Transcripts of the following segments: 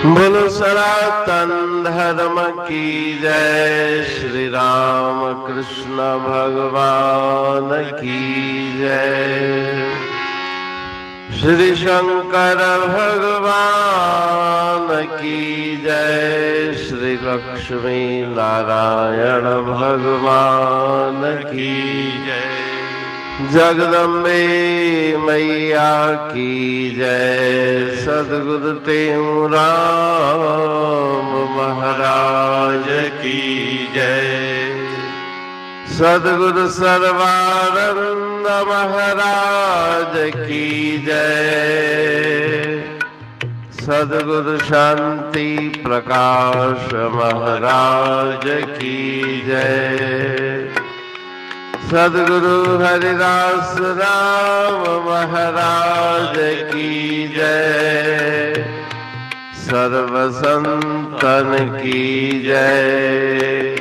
बोलो सनातन धर्म की जय। श्री राम कृष्ण भगवान की जय। श्री शंकर भगवान की जय। श्री लक्ष्मी नारायण भगवान की जय। जगदम्बे मैया की जय। सद्गुरु राम महाराज की जय। सद्गुरु सर्वानंद महाराज की जय। सद्गुरु शांति प्रकाश महाराज की जय। सद्गुरु हरिदास राम महाराज की जय। सर्व संतन की जय।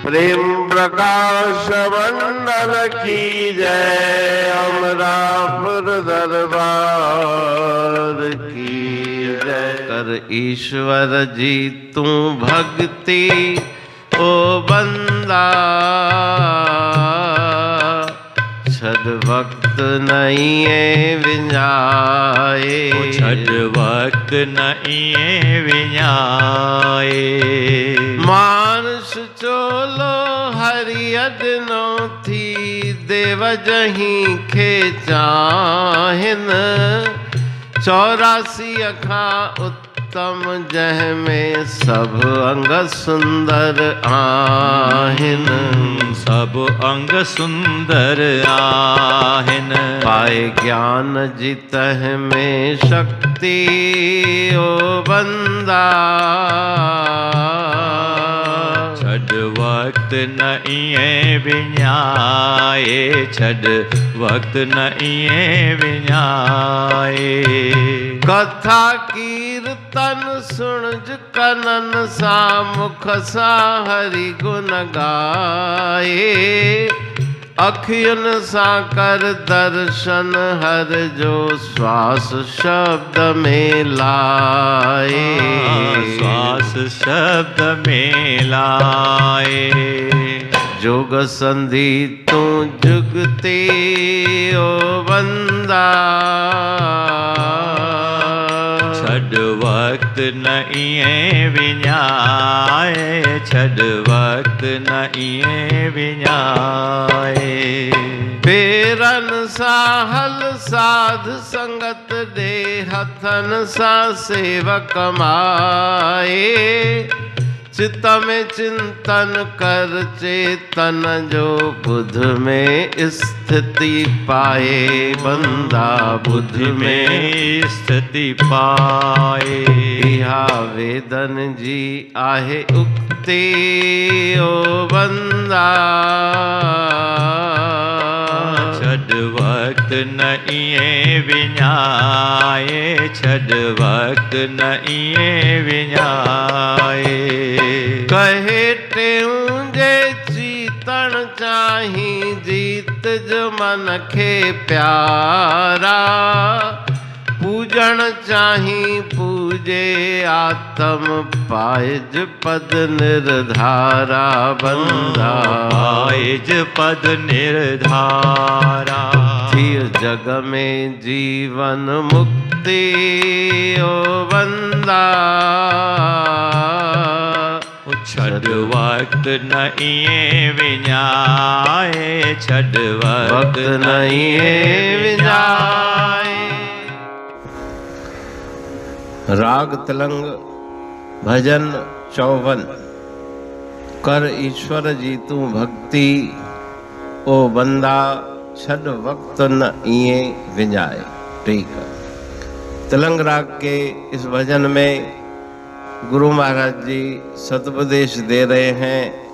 प्रेम प्रकाश मंडल की जय। अमरापुर दरबार की जय। कर ईश्वर जी तू भक्ति ओ बंदा। छद वक्त नहीं है विञाए। छद वक्त नहीं है विञाए। मानस चोलो हरियद नो थी देव जहीं खे चाहिन। 84 अखा उत्तम जह में सब अंग सुंदर आहिन। सब अंग सुंदर आहिन। पाए ज्ञान जितह में शक्ति ओ बंदा। छद वक्त नहीं है विञाए। छद वक्त नहीं है विञाए। कथा कीर्तन सुन कनन सा मुख सा हरि गुण गाए। अखियन सा कर दर्शन हर जो श्वास शब्द में लाए। श्वास शब्द में लाए। जोग संधि तू जुगते ओ बंदा। छद वक्त नहीं है विञाए। छद वक्त नहीं है विञाए। पेरन सा हल साध संगत दे हथन सा सेवक माए। चित्त में चिंतन कर चेतन जो बुध में स्थिति पाए। बंदा बुध में स्थिति पाए। इहा वेदन जी आहे उक्ति ओ बंदा। छद वक्त नहीं है विञाए। छद वक्त नहीं है विञाए। कहे टेऊं जे चीतन चाही जीत जो मन खे प्यारा। पूजन चाही पूजे आत्म पायज पद निर्धारा। बंदा पायज पद निर्धारा। थी जग में जीवन मुक्ति ओ बंदा। छद वक्त नहीं है विञाए। छद वक्त नहीं है विञाए। राग तलंग भजन 54। कर ईश्वर जी तू भक्ति ओ बंदा। छद वक्त न इए विञाए। ठीक है। तलंग राग के इस भजन में गुरु महाराज जी सदुपदेश दे रहे हैं।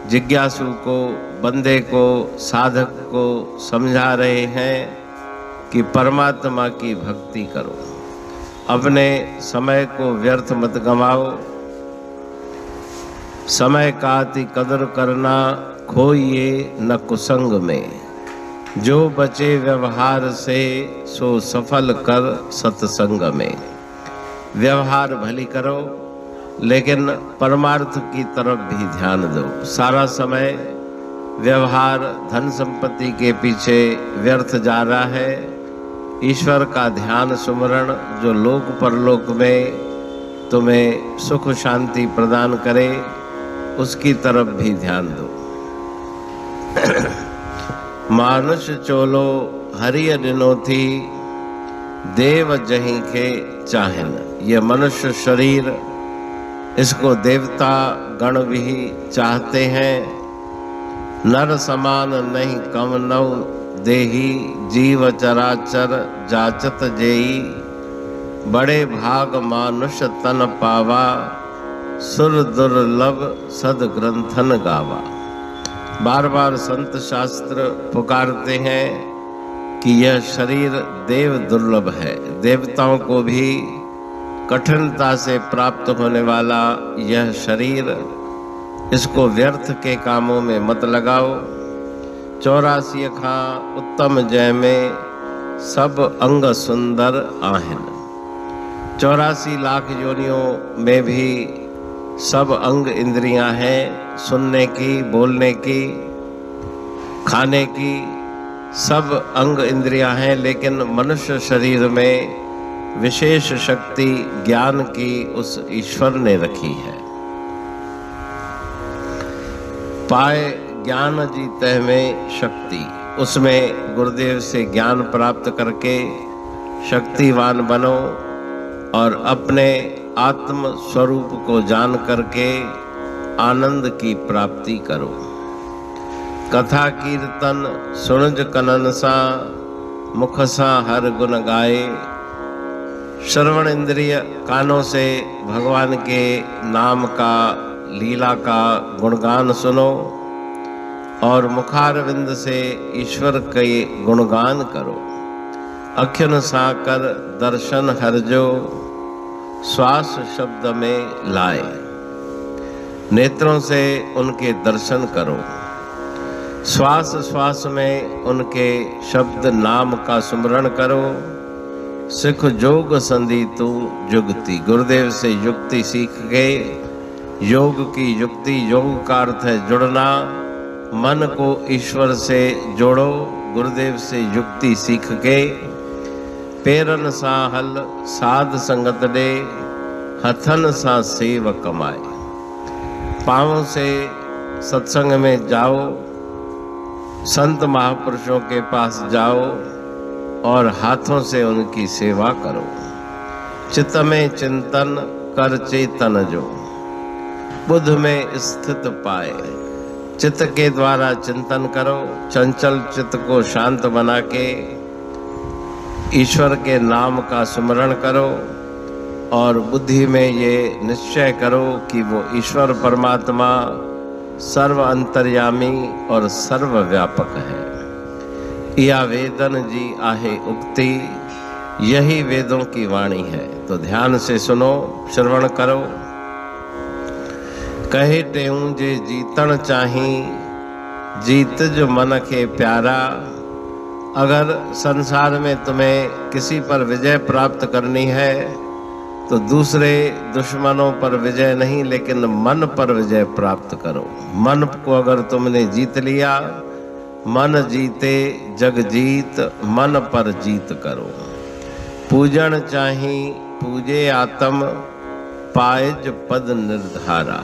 जिज्ञासु को, बंदे को, साधक को समझा रहे हैं कि परमात्मा की भक्ति करो। अपने समय को व्यर्थ मत गंवाओ। समय का अति कदर करना खोइए न कुसंग में। जो बचे व्यवहार से सो सफल कर सत्संग में। व्यवहार भली करो, लेकिन परमार्थ की तरफ भी ध्यान दो। सारा समय व्यवहार धन संपत्ति के पीछे व्यर्थ जा रहा है। ईश्वर का ध्यान सुमरण जो लोक परलोक में तुम्हें सुख शांति प्रदान करे, उसकी तरफ भी ध्यान दो। मानुष चोलो हरिय दिनो थी, देव जहीं के चाहन। ये मनुष्य शरीर, इसको देवता गण भी चाहते हैं। नर समान नहीं कम नौ देही, जीव चराचर जाचत जेई। बड़े भाग मानुष तन पावा, सुर दुर्लभ सद ग्रंथन गावा। बार बार संत शास्त्र पुकारते हैं कि यह शरीर देव दुर्लभ है। देवताओं को भी कठिनता से प्राप्त होने वाला यह शरीर, इसको व्यर्थ के कामों में मत लगाओ। 84 खां उत्तम जय में, सब अंग सुंदर आहेन। 84 लाख योनियों में भी सब अंग इंद्रियां हैं, सुनने की, बोलने की, खाने की, सब अंग इंद्रियां हैं। लेकिन मनुष्य शरीर में विशेष शक्ति ज्ञान की उस ईश्वर ने रखी है। पाए ज्ञान जीते में शक्ति, उसमें गुरुदेव से ज्ञान प्राप्त करके शक्तिवान बनो और अपने आत्म स्वरूप को जान करके आनंद की प्राप्ति करो। कथा कीर्तन सुनज कनन सा, मुख सा हर गुण गाए। श्रवण इंद्रिय कानों से भगवान के नाम का, लीला का गुणगान सुनो और मुखारविंद से ईश्वर के गुणगान करो। अखिन साकर दर्शन हरजो, श्वास शब्द में लाए। नेत्रों से उनके दर्शन करो, श्वास श्वास में उनके शब्द नाम का सुमरण करो। सिख जोग संधि तू जुगति, गुरुदेव से युक्ति सीख के, योग की युक्ति, योग का अर्थ है जुड़ना। मन को ईश्वर से जोड़ो, गुरुदेव से युक्ति सीख के। पेरन सा हल साध संगत दे, हथन सा सेव कमाए। पाँवों से सत्संग में जाओ, संत महापुरुषों के पास जाओ और हाथों से उनकी सेवा करो। चित्त में चिंतन कर चेतन जो, बुद्ध में स्थित पाए। चित्त के द्वारा चिंतन करो, चंचल चित्त को शांत बना के ईश्वर के नाम का स्मरण करो और बुद्धि में ये निश्चय करो कि वो ईश्वर परमात्मा सर्व अंतर्यामी और सर्वव्यापक है। या वेदन जी आहे उक्ति, यही वेदों की वाणी है। तो ध्यान से सुनो, श्रवण करो। कहे टेऊं जे जीतन चाही, जीत जो मन के प्यारा। अगर संसार में तुम्हें किसी पर विजय प्राप्त करनी है तो दूसरे दुश्मनों पर विजय नहीं, लेकिन मन पर विजय प्राप्त करो। मन को अगर तुमने जीत लिया, मन जीते जग जीत, मन पर जीत करो। पूजन चाही पूजे आत्म, पायज पद निर्धारा।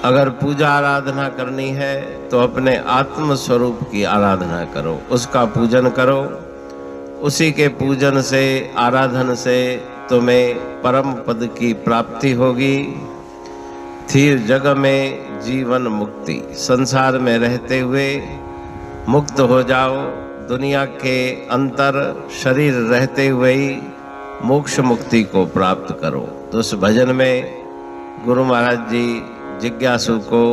अगर पूजा आराधना करनी है तो अपने आत्म स्वरूप की आराधना करो, उसका पूजन करो। उसी के पूजन से, आराधन से तुम्हें परम पद की प्राप्ति होगी। थीर जग में जीवन मुक्ति, संसार में रहते हुए मुक्त हो जाओ। दुनिया के अंतर शरीर रहते हुए ही मोक्ष मुक्ति को प्राप्त करो। तो उस भजन में गुरु महाराज जी जिज्ञासु को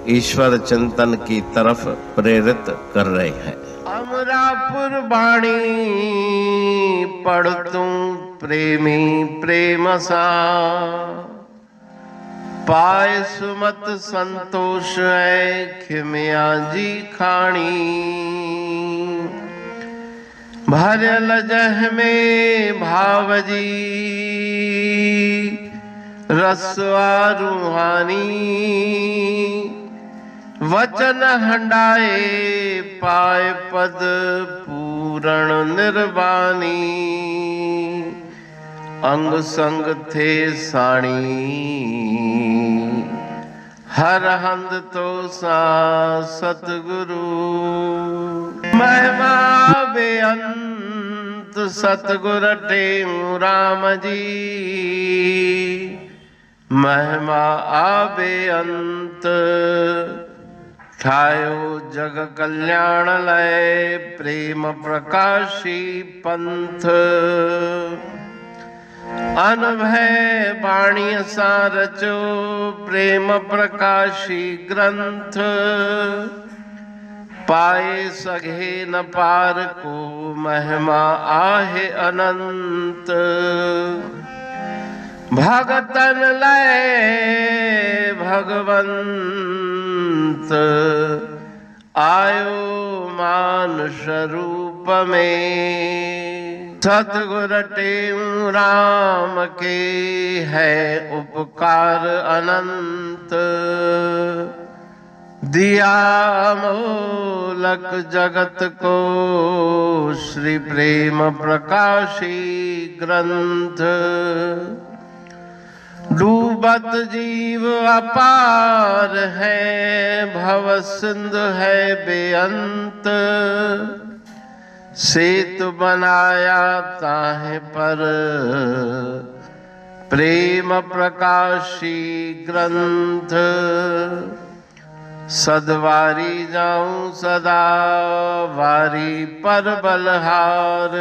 ईश्वर चिंतन की तरफ प्रेरित कर रहे हैं। अमरापुर बाणी पढ़तूं प्रेमी प्रेम सा, पाए सुमत संतोष है खिमिया जी खाणी। भरल जह में भावजी रसवा रूहानी, वचन हंडाए पाए पद पूरण निर्वाणी, अंग संग थे साणी हर हंद तो सा सतगुरु, महिमा बेअंत सतगुर टेऊ राम जी, महिमा आबे अंत ठायो जग कल्याण लय, प्रेम प्रकाशी पंथ अनभय बाणी सा रचो, प्रेम प्रकाशी ग्रंथ पाए सघे न पार को, महिमा आहे अनंत, भगतन लय भगवंत आयो मानुष रूप में, सतगुर टेऊ राम के है उपकार अनंत, दिया मोलक जगत को श्री प्रेम प्रकाशी ग्रंथ, डूबत जीव अपार है, भव सिंधु है बेअंत, सेतु बनाया ताहे पर प्रेम प्रकाशी ग्रंथ, सदवारी जाऊं सदा वारी पर बलहार,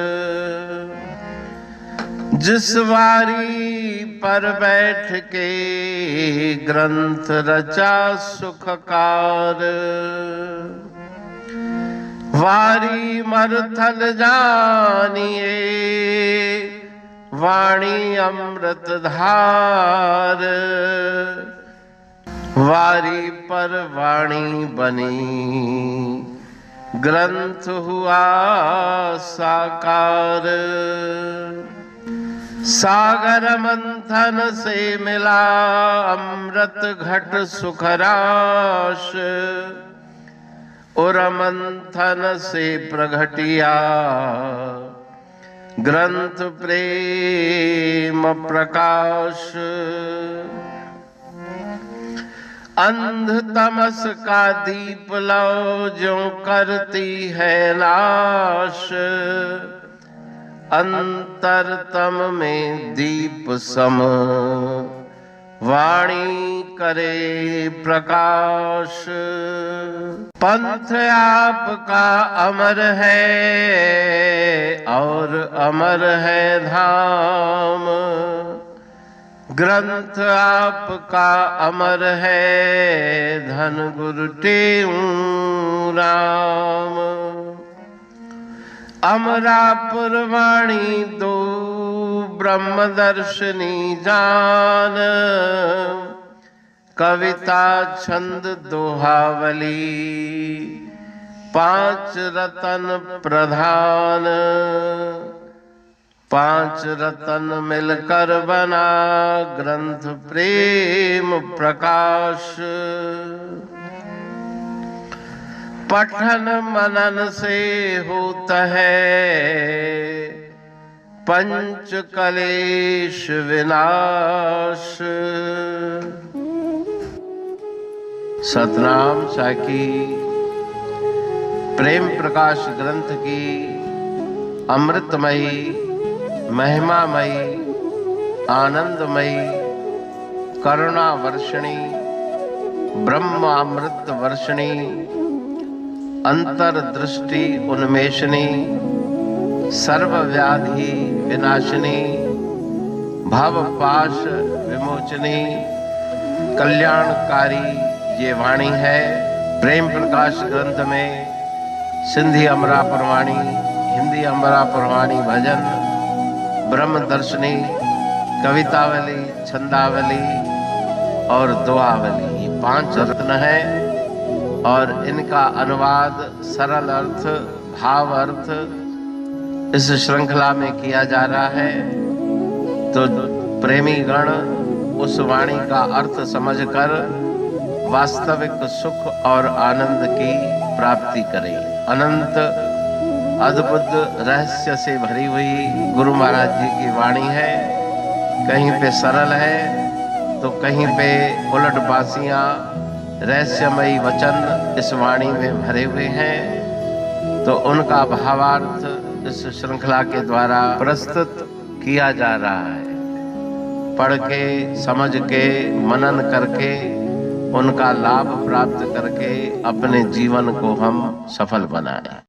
जिस वारी पर बैठ के ग्रंथ रचा सुखकार, वारी मरथल जानिए वाणी अमृत धार, वारी पर वाणी बनी ग्रंथ हुआ साकार, सागर मंथन से मिला अमृत घट सुखराश, और मंथन से प्रगटिया ग्रंथ प्रेम प्रकाश, अंध तमस का दीप लो जो करती है नाश, अंतरतम में दीप सम वाणी करे प्रकाश, पंथ आपका अमर है और अमर है धाम, ग्रंथ आपका अमर है धन गुरु टेऊ राम, अमरापुर वाणी दो ब्रह्मदर्शनी जान, कविता छंद दोहावली पांच रतन प्रधान, पांच रतन मिलकर बना ग्रंथ प्रेम प्रकाश, पठन मनन से होता है पंच कलेश विनाश, सतनाम साकी प्रेम प्रकाश ग्रंथ की अमृतमयी महिमामयी आनंदमयी करुणा वर्षिणी ब्रह्म अमृत वर्षिणी अंतर्दृष्टि उन्मेषणी सर्वव्याधि विनाशिनी भव पाश विमोचनी कल्याणकारी ये वाणी है। प्रेम प्रकाश ग्रंथ में सिंधी अमरापुर वाणी, हिंदी अमरापुर वाणी भजन, ब्रह्म दर्शनी, कवितावली, छंदावली और दुआवली, ये 5 रत्न है और इनका अनुवाद, सरल अर्थ, भाव अर्थ इस श्रृंखला में किया जा रहा है, तो प्रेमी गण उस वाणी का अर्थ समझकर वास्तविक सुख और आनंद की प्राप्ति करें। अनंत अद्भुत रहस्य से भरी हुई गुरु महाराज जी की वाणी है। कहीं पे सरल है तो कहीं पे उलट बासियां, रहस्यमयी वचन इस वाणी में भरे हुए हैं। तो उनका भावार्थ इस श्रृंखला के द्वारा प्रस्तुत किया जा रहा है। पढ़ के, समझ के, मनन करके, उनका लाभ प्राप्त करके अपने जीवन को हम सफल बनाएं।